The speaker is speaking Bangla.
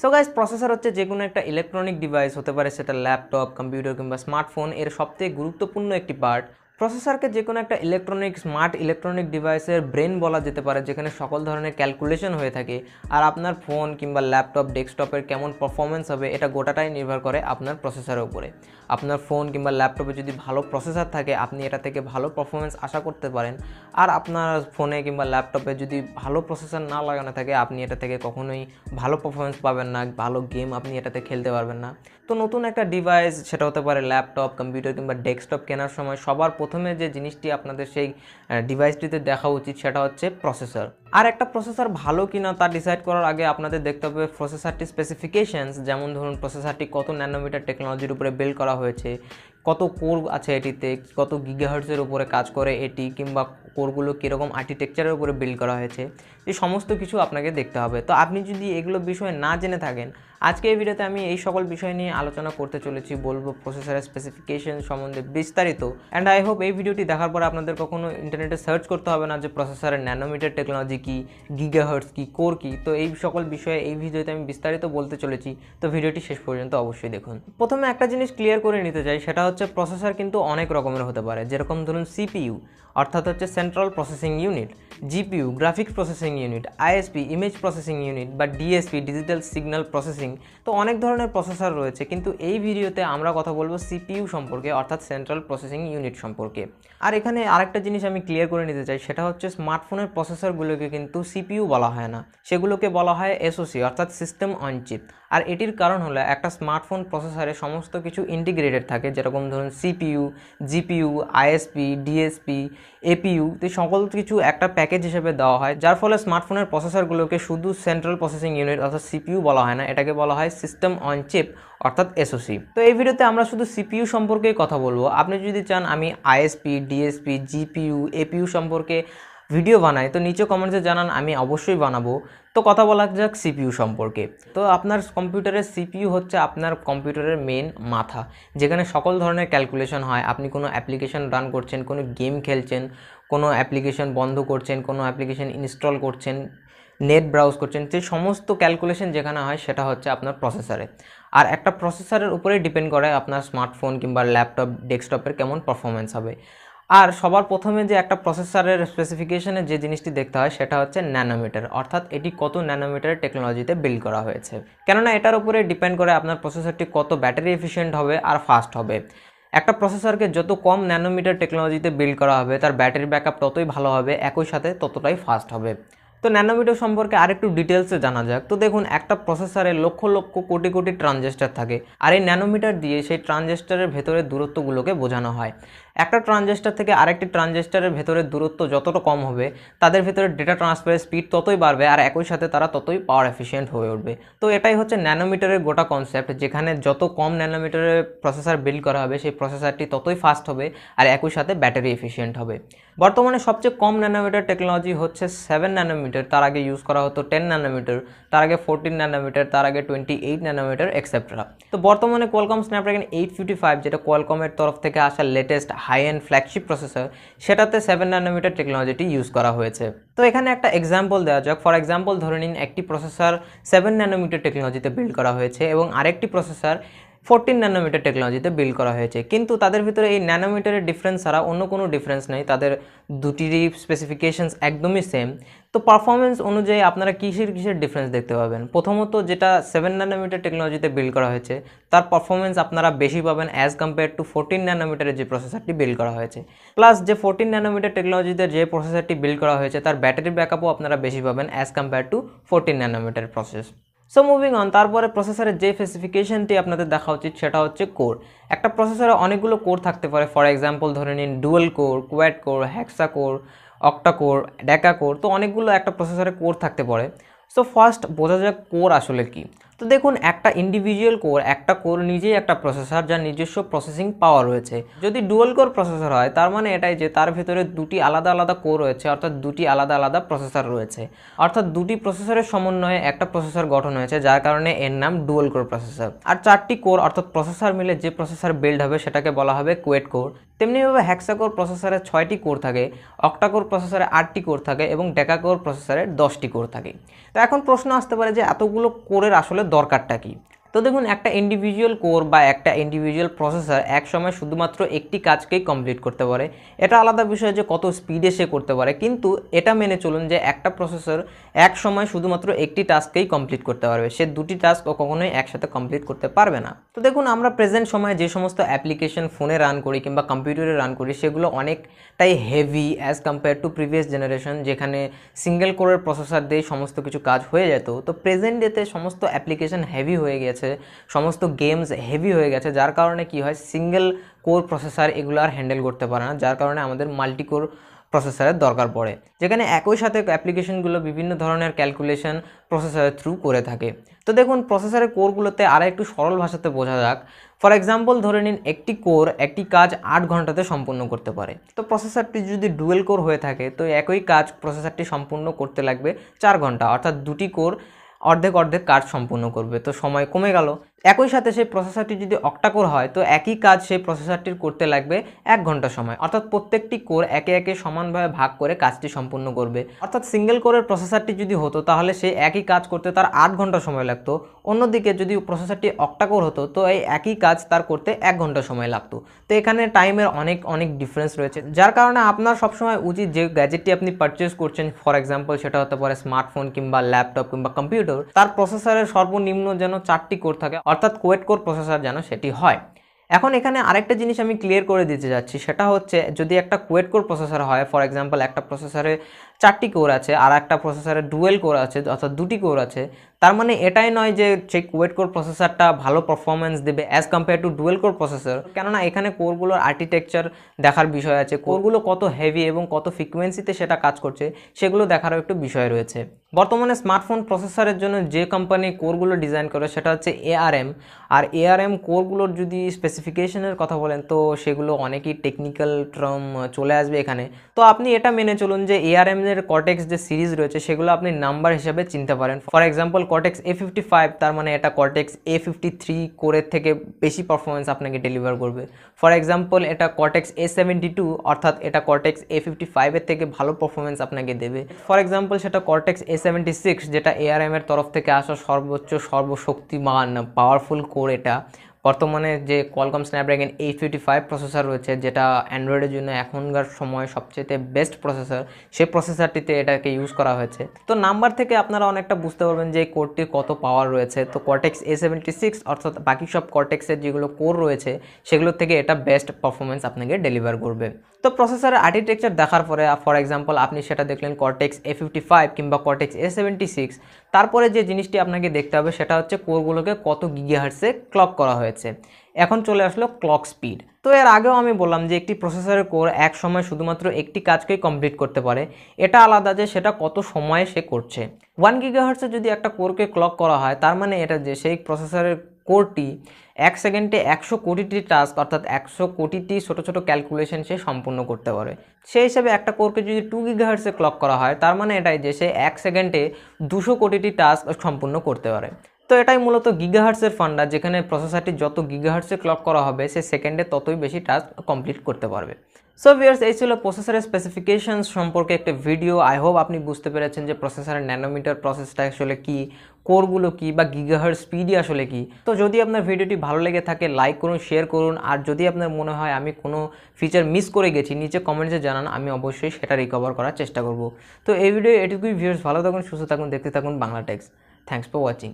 সো গাইস প্রসেসর হচ্ছে যে কোনো একটা ইলেকট্রনিক ডিভাইস হতে পারে, সেটা ল্যাপটপ, কম্পিউটার কিংবা স্মার্টফোন, এর সবথেকে গুরুত্বপূর্ণ একটি পার্ট। প্রসেসরকে যে কোনো একটা স্মার্ট ইলেকট্রনিক ডিভাইসের ব্রেন বলা যেতে পারে, যেখানে সকল ধরনের ক্যালকুলেশন হয়ে থাকে। আর আপনার ফোন কিংবা ল্যাপটপ, ডেস্কটপের কেমন পারফরমেন্স হবে এটা গোটাটাই নির্ভর করে আপনার প্রসেসরের উপরে। আপনার ফোন কিংবা ল্যাপটপে যদি ভালো প্রসেসর থাকে, আপনি এটা থেকে ভালো পারফরমেন্স আশা করতে পারেন। আর আপনার ফোনে কিংবা ল্যাপটপে যদি ভালো প্রসেসর না লাগানো থাকে, আপনি এটা থেকে কখনোই ভালো পারফরমেন্স পাবেন না, ভালো গেম আপনি এটাতে খেলতে পারবেন না। তো নতুন একটা ডিভাইস, সেটা হতে পারে ল্যাপটপ, কম্পিউটার কিংবা ডেস্কটপ কেনার সময় সবার প্রথমে যে জিনিসটি আপনাদের সেই ডিভাইসটিতে দেখা উচিত সেটা হচ্ছে প্রসেসর। আর একটা প্রসেসর ভালো কিনা তা ডিসাইড করার আগে আপনাদের দেখতে হবে প্রসেসরটি স্পেসিফিকেশনস, যেমন ধরুন প্রসেসরটি কত ন্যানোমিটার টেকনোলজির উপরে বিল্ড করা হয়েছে, কত কোর আছে এটিতে, কত গিগাহার্টজের উপরে কাজ করে এটি, কিংবা কোরগুলো কীরকম আর্কিটেকচারের উপরে বিল্ড করা হয়েছে, এই সমস্ত কিছু আপনাকে দেখতে হবে। তো আপনি যদি এগুলো বিষয়ে না জেনে থাকেন, আজকে এই ভিডিওতে আমি এই সকল বিষয় নিয়ে আলোচনা করতে চলেছি, বলবো প্রসেসরের স্পেসিফিকেশন সম্বন্ধে বিস্তারিত। অ্যান্ড আই হোপ এই ভিডিওটি দেখার পর আপনাদের কখনো ইন্টারনেটে সার্চ করতে হবে না যে প্রসেসরের ন্যানোমিটার টেকনোলজি কী, গিগাহার্টজ কী, কোর কী। তো এই সকল বিষয়ে এই ভিডিওতে আমি বিস্তারিত বলতে চলেছি, তো ভিডিওটি শেষ পর্যন্ত অবশ্যই দেখুন। প্রথমে একটা জিনিস ক্লিয়ার করে নিতে চাই, সেটা হচ্ছে প্রসেসর কিন্তু অনেক রকমের হতে পারে। যেরকম ধরুন সিপিইউ অর্থাৎ হচ্ছে central processing unit, GPU graphics processing unit, ISP image processing unit বা ডিএসপি ডিজিটাল সিগন্যাল প্রসেসিং। তো অনেক ধরনের প্রসেসর রয়েছে, কিন্তু এই ভিডিওতে আমরা কথা বলবো সিপিইউ সম্পর্কে, অর্থাৎ সেন্ট্রাল প্রসেসিং ইউনিট সম্পর্কে। আর এখানে আরেকটা জিনিস আমি ক্লিয়ার করে নিতে চাই, সেটা হচ্ছে স্মার্টফোনের প্রসেসরগুলোকে কিন্তু সিপিইউ বলা হয় না, সেগুলোকে বলা হয় এসওসি অর্থাৎ সিস্টেম অন চিপ। আর এটির কারণ হলো একটা স্মার্টফোন প্রসেসরে সমস্ত কিছু ইন্টিগ্রেটেড থাকে, যেরকম ধরুন CPU, GPU, ISP, DSP, APU, তো সকল কিছু একটা প্যাকেজ হিসেবে দেওয়া হয়, যার ফলে স্মার্টফোনের প্রসেসরগুলোকে শুধু সেন্ট্রাল প্রসেসিং ইউনিট অর্থাৎ সিপিইউ বলা হয় না, এটাকে বলা হয় সিস্টেম অন চিপ অর্থাৎ এসওসি। তো এই ভিডিওতে আমরা শুধু সিপিইউ সম্পর্কেই কথা বলবো। আপনি যদি চান আমি আইএসপি, ডিএসপি, জিপিইউ, এপিইউ সম্পর্কে ভিডিও বানাই, তো নিচে কমেন্টসে জানান, আমি অবশ্যই বানাবো। তো কথা বলা যাক সিপিইউ সম্পর্কে। তো আপনার কম্পিউটারের সিপিইউ হচ্ছে আপনার কম্পিউটারের মেন মাথা, যেখানে সকল ধরনের ক্যালকুলেশন হয়। আপনি কোনো অ্যাপ্লিকেশন রান করছেন, কোনো গেম খেলছেন, কোনো অ্যাপ্লিকেশন বন্ধ করছেন, কোনো অ্যাপ্লিকেশন ইনস্টল করছেন, নেট ব্রাউজ করছেন, সেই সমস্ত ক্যালকুলেশন যেখানে হয় সেটা হচ্ছে আপনার প্রসেসরে। আর একটা প্রসেসরের উপরেই ডিপেন্ড করে আপনার স্মার্টফোন কিংবা ল্যাপটপ, ডেস্কটপের কেমন পারফরমেন্স হবে। আর সবার প্রথমে যে একটা প্রসেসরের স্পেসিফিকেশনে যে জিনিসটি দেখতে হয় সেটা হচ্ছে ন্যানোমিটার, অর্থাৎ এটি কত ন্যানোমিটার টেকনোলজিতে বিল্ড করা হয়েছে। কেননা এটার উপরে ডিপেন্ড করে আপনার প্রসেসরটি কত ব্যাটারি এফিশিয়েন্ট হবে আর ফাস্ট হবে। একটা প্রসেসরকে যত কম ন্যানোমিটার টেকনোলজিতে বিল্ড করা হবে, তার ব্যাটারি ব্যাকআপ ততই ভালো হবে, একই সাথে ততটাই ফাস্ট হবে। তো ন্যানোমিটার সম্পর্কে আরেকটু ডিটেলসে জানা যাক। তো দেখুন, একটা প্রসেসরে লক্ষ লক্ষ কোটি কোটি ট্রানজিস্টার থাকে, আর এই ন্যানোমিটার দিয়ে সেই ট্রানজিস্টারের ভেতরের দূরত্বগুলোকে বোঝানো হয়। একটা ট্রানজিস্টার থেকে আরেকটি ট্রানজিস্টারের ভেতরের দূরত্ব যতটা কম হবে, তাদের ভেতরে ডেটা ট্রান্সফারের স্পিড ততই বাড়বে, আর একই সাথে তারা ততই পাওয়ার এফিশিয়েন্ট হয়ে উঠবে। তো এটাই হচ্ছে ন্যানোমিটারের গোটা কনসেপ্ট, যেখানে যত কম ন্যানোমিটারের প্রসেসর বিল্ড করা হবে, সেই প্রসেসরটি ততই ফাস্ট হবে আর একই সাথে ব্যাটারি এফিশিয়েন্ট হবে। বর্তমানে সবচেয়ে কম ন্যানোমিটার টেকনোলজি হচ্ছে 7 ন্যানোমিটার, তার আগে ইউজ করা হতো 10 ন্যানোমিটার, তার আগে 14 ন্যানোমিটার, তার আগে 28 ন্যানোমিটার এক্সেট্রা। তো বর্তমানে কোয়ালকম স্ন্যাপড্রাগন 855, যেটা কোয়ালকমের তরফ থেকে আসা latest high end flagship processor, সেটাতে 7 ন্যানোমিটার টেকনোলজিটি ইউজ করা হয়েছে। তো এখানে একটা এক্সাম্পল দেওয়া যাক। ফর এক্সাম্পল ধরে নিন একটি প্রসেসর 7 ন্যানোমিটার টেকনোলজিতে বিল্ড করা হয়েছে এবং আরেকটি প্রসেসর 14 ন্যানোমিটার টেকনোলজিতে বিল্ড করা হয়েছে, কিন্তু তাদের ভিতরে এই ন্যানোমিটারের ডিফারেন্স ছাড়া অন্য কোনো ডিফারেন্স নেই, তাদের দুটিরই স্পেসিফিকেশনস একদমই সেম। তো পারফরমেন্স অনুযায়ী আপনারা কিসের ডিফারেন্স দেখতে পাবেন? প্রথমত, যেটা 7 ন্যানোমিটার টেকনোলজিতে বিল্ড করা হয়েছে, তার পারফরমেন্স আপনারা বেশি পাবেন অ্যাজ কম্পেয়ার টু 14 ন্যানোমিটারের যে প্রসেসরটি বিল্ড করা হয়েছে। প্লাস যে 14 ন্যানোমিটার টেকনোলজিতে যে প্রসেসরটি বিল্ড করা হয়েছে, তার ব্যাটারি ব্যাকআপও আপনারা বেশি পাবেন as compare to 14 nanometre process. So moving on, তারপরে প্রসেসরের যে স্পেসিফিকেশনটি আপনাদের দেখা উচিত সেটা হচ্ছে কোর। একটা প্রসেসরে অনেকগুলো কোর থাকতে পারে। ফর এক্সাম্পল ধরে নিন ডুয়েল কোর, কোয়াড কোর, হেক্সা কোর, অক্টা কোর, ডেকা কোর, তো অনেকগুলো একটা প্রসেসরে কোর থাকতে পারে। সো ফার্স্ট বোঝা যাক কোর আসলে কি। তো দেখুন, একটা ইন্ডিভিজুয়াল কোর, একটা কোর নিজেই একটা প্রসেসর, যার নিজস্ব প্রসেসিং পাওয়ার রয়েছে। যদি ডুয়াল কোর প্রসেসর হয়, তার মানে এটাই যে তার ভেতরে দুটি আলাদা আলাদা কোর রয়েছে, অর্থাৎ দুটি আলাদা আলাদা প্রসেসর রয়েছে, অর্থাৎ দুটি প্রসেসরের সমন্বয়ে একটা প্রসেসর গঠন হয়েছে, যার কারণে এর নাম ডুয়াল কোর প্রসেসর। আর চারটি কোর অর্থাৎ প্রসেসর মিলে যে প্রসেসর বিল্ড হবে সেটাকে বলা হবে কোয়েড কোর। তেমনিভাবে হেক্সাকোর প্রসেসরে 6টি কোর থাকে, অক্টাকোর প্রসেসরে 8টি কোর থাকে এবং ডেকাকোর প্রসেসরে 10টি কোর থাকে। তো এখন প্রশ্ন আসতে পারে যে এতগুলো কোরের আসলে দরকারটা কী। তো দেখুন, একটা ইন্ডিভিজুয়াল কোর বা একটা ইন্ডিভিজুয়াল প্রসেসর এক সময় শুধুমাত্র একটি কাজকেই কমপ্লিট করতে পারে। এটা আলাদা বিষয় যে কত স্পিডে সে করতে পারে, কিন্তু এটা মেনে চলুন যে একটা প্রসেসর এক সময় শুধুমাত্র একটি টাস্ককেই কমপ্লিট করতে পারবে, সে দুটি টাস্ক কখনোই একসাথে কমপ্লিট করতে পারবে না। তো দেখুন, আমরা প্রেজেন্ট সময়ে যে সমস্ত অ্যাপ্লিকেশন ফোনে রান করি কিংবা কম্পিউটারে রান করি সেগুলো অনেকটাই heavy as compare two previous generation, যেখানে সিঙ্গেল কোরের প্রসেসর দিয়ে সমস্ত কিছু কাজ হয়ে যেত। তো প্রেজেন্ট ডেতে সমস্ত অ্যাপ্লিকেশন হেভি হয়ে গেছে, সমস্ত গেমস হেভি হয়ে গেছে, যার কারণে কি হয়, সিঙ্গেল কোর প্রসেসর এগুলো আর হ্যান্ডেল করতে পারে না, যার কারণে আমাদের মাল্টি কোর প্রসেসরের দরকার পড়ে, যেখানে একই সাথে অ্যাপ্লিকেশনগুলো বিভিন্ন ধরনের ক্যালকুলেশন প্রসেসরের থ্রু করে থাকে। তো দেখুন, প্রসেসরের কোরগুলোতে আরও একটু সরল ভাষাতে বোঝা যাক। ফর এক্সাম্পল ধরে নিন, একটি কোর একটি কাজ 8 ঘন্টাতে সম্পূর্ণ করতে পারে। তো প্রসেসরটি যদি ডুয়েল কোর হয়ে থাকে, তো একই কাজ প্রসেসরটি সম্পূর্ণ করতে লাগবে 4 ঘন্টা, অর্থাৎ দুটি কোর অর্ধেক অর্ধেক কাজ সম্পূর্ণ করবে, তো সময় কমে গেল। একই সাথে সেই প্রসেসরটি যদি অক্টাকোর হয়, তো একই কাজ সেই প্রসেসরটির করতে লাগবে 1 ঘন্টা সময়, অর্থাৎ প্রত্যেকটি কোর একে একে সমানভাবে ভাগ করে কাজটি সম্পূর্ণ করবে। অর্থাৎ সিঙ্গেল কোরের প্রসেসরটি যদি হতো তাহলে সেই একই কাজ করতে তার 8 ঘন্টা সময় লাগতো। অন্যদিকে যদি প্রসেসরটি অক্টাকোর হতো, তো এই একই কাজ তার করতে 1 ঘন্টা সময় লাগতো। তো এখানে টাইমের অনেক অনেক ডিফারেন্স রয়েছে, যার কারণে আপনার সবসময় উচিত যে গ্যাজেটটি আপনি পারচেস করছেন, ফর এক্সাম্পল সেটা হতে পারে স্মার্টফোন কিংবা ল্যাপটপ কিংবা কম্পিউটার, তার প্রসেসরের সর্বনিম্ন যেন 4টি কোর থাকে, অর্থাৎ কোয়েড কোর প্রসেসর যেন সেটি হয়। এখন এখানে আরেকটা জিনিস আমি ক্লিয়ার করে দিতে যাচ্ছি, সেটা হচ্ছে যদি একটা কোয়েড কোর প্রসেসর হয়, ফর এক্সাম্পল একটা প্রসেসরে 4টি কোর আছে আর একটা প্রসেসরে ডুয়েল কোর আছে, অর্থাৎ 2টি কোর আছে, তার মানে এটাই নয় যে সেই কোয়েড কোর প্রসেসরটা ভালো পারফরমেন্স দেবে as compare two dual core processor, কেননা এখানে কোরগুলোর আর্কিটেকচার দেখার বিষয় আছে, কোরগুলো কত হেভি এবং কত ফ্রিকোয়েন্সিতে সেটা কাজ করছে সেগুলো দেখারও একটু বিষয় রয়েছে। বর্তমানে স্মার্টফোন প্রসেসরের জন্য যে কোম্পানি কোরগুলো ডিজাইন করে সেটা হচ্ছে ARM, আর ARM কোরগুলোর যদি স্পেসিফিকেশনের কথা বলেন তো সেগুলো অনেকই টেকনিক্যাল টার্ম চলে আসবে এখানে। তো আপনি এটা মেনে চলুন যে ARM এর কর্টেক্স যে সিরিজ রয়েছে সেগুলো আপনি নাম্বার হিসাবে চিনতে পারেন। ফর এক্সাম্পল কর্টেক্স A55, তার মানে এটা কর্টেক্স A53 কোরের থেকে বেশি পারফরমেন্স আপনাকে ডেলিভার করবে। ফর এক্সাম্পল এটা কর্টেক্স A72, অর্থাৎ এটা কর্টেক্স A55 এর থেকে ভালো পারফরমেন্স আপনাকে দেবে। ফর এক্সাম্পল সেটা কর্টেক্স A76, যেটা ARM এর তরফ থেকে আসা সর্বোচ্চ সর্বশক্তিমান পাওয়ারফুল কোর। এটা বর্তমানে যে কোয়ালকম স্ন্যাপড্রাগন 855 প্রসেসর রয়েছে, যেটা অ্যান্ড্রয়েডের জন্য এখনকার সময় সবচেয়ে বেস্ট প্রসেসর, সেই প্রসেসরটিতে এটাকে ইউজ করা হয়েছে। তো নাম্বার থেকে আপনারা অনেকটা বুঝতে পারবেন যে এই কোরটির কত পাওয়ার রয়েছে। তো কর্টেক্স A76 অর্থাৎ বাকি সব কর্টেক্সের যেগুলো কোর রয়েছে সেগুলোর থেকে এটা বেস্ট পারফরমেন্স আপনাকে ডেলিভার করবে। তো প্রসেসরের আর্কিটেকচার দেখার পরে ফর এক্সাম্পল আপনি সেটা দেখলেন কর্টেক্স A55 কিংবা কর্টেক্স A76, তারপরে যে জিনিসটি আপনাকে দেখতে হবে সেটা হচ্ছে কোরগুলোকে কত গিগাহার্টজে ক্লক করা হয়েছে। এখন চলে আসলো ক্লক স্পিড। তো এর আগেও আমি বললাম যে একটি প্রসেসরের কোর এক সময় শুধুমাত্র একটি কাজকেই কমপ্লিট করতে পারে, এটা আলাদা যে সেটা কত সময়ে সে করছে। 1 গিগাহার্টজে যদি একটা কোরকে ক্লক করা হয়, তার মানে এটা যে সেই প্রসেসরের কোরটি 1 সেকেন্ডে 100 কোটিটি টাস্ক, অর্থাৎ 100 কোটিটি ছোটো ছোটো ক্যালকুলেশন সে সম্পূর্ণ করতে পারে। সেই হিসাবে একটা কোরকে যদি 2 গিগাহার্টজে ক্লক করা হয়, তার মানে এটাই যে সে 1 সেকেন্ডে 200 কোটিটি টাস্ক সম্পূর্ণ করতে পারে। তো এটাই মূলত গিগাহার্টসের ফান্ডা, যেখানে প্রসেসরটি যত গিগাহার্টসে ক্লক করা হবে সে সেকেন্ডে ততই বেশি টাস্ক কমপ্লিট করতে পারবে। সো ভিউয়ার্স, এই ছিল প্রসেসরের স্পেসিফিকেশনস সম্পর্কে একটা ভিডিও। আই হোপ আপনি বুঝতে পেরেছেন যে প্রসেসরের ন্যানোমিটার প্রসেসটা আসলে কি, কোরগুলো কি, বা গিগাহার্টজ স্পিডই আসলে কি। তো যদি আপনার ভিডিওটি ভালো লেগে থাকে লাইক করুন, শেয়ার করুন, আর যদি আপনার মনে হয় আমি কোনো ফিচার মিস করে গেছি নিচে কমেন্টসে জানান, আমি অবশ্যই সেটা রিকভার করার চেষ্টা করব। তো এই ভিডিও এটুকুই ভিউয়ার্স, ভালো থাকুন, সুস্থ থাকুন, দেখতে থাকুন Bangla techs. Thanks for watching.